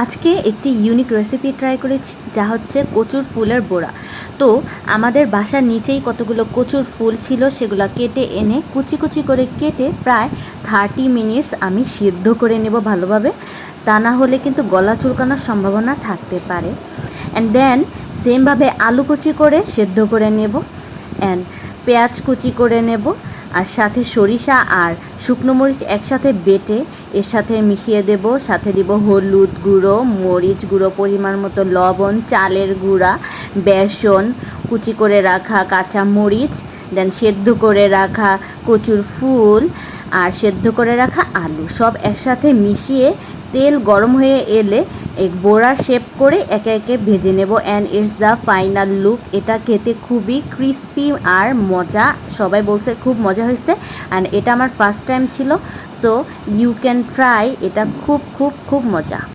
আজকে একটি unique recipe try করেছি, যা হচ্ছে কচুর ফুলের বড়া। তো আমাদের বাসার নিচেই কতগুলো কচুর ফুল ছিল, সেগুলো কেটে এনে কুচি কুচি করে কেটে প্রায় 30 মিনিটস আমি সিদ্ধ করে নেব ভালোভাবে। তা না হলে কিন্তু গলা চুলকানোর সম্ভাবনা থাকতে পারে। অ্যান্ড দেন সেমভাবে আলু কুচি করে সেদ্ধ করে নেব, অ্যান্ড পেঁয়াজ কুচি করে নেব, আর সাথে সরিষা আর শুকনো মরিচ একসাথে বেটে এর সাথে মিশিয়ে দেব। সাথে দিব হলুদ গুঁড়ো, মরিচ গুঁড়ো, পরিমাণ মতো লবণ, চালের গুঁড়া, বেসন, কুচি করে রাখা কাঁচা মরিচ, দেন সেদ্ধ করে রাখা কচুর ফুল আর সেদ্ধ করে রাখা আলু সব একসাথে মিশিয়ে তেল গরম হয়ে এলে এক বড়ার শেপ করে একে একে ভেজে নেব। And it's the final look. এটা খেতে খুবই ক্রিস্পি আর মজা, সবাই বলছে খুব মজা হয়েছে। অ্যান্ড এটা আমার ফার্স্ট টাইম ছিল, সো ইউ ক্যান ট্রাই। এটা খুব খুব খুব মজা।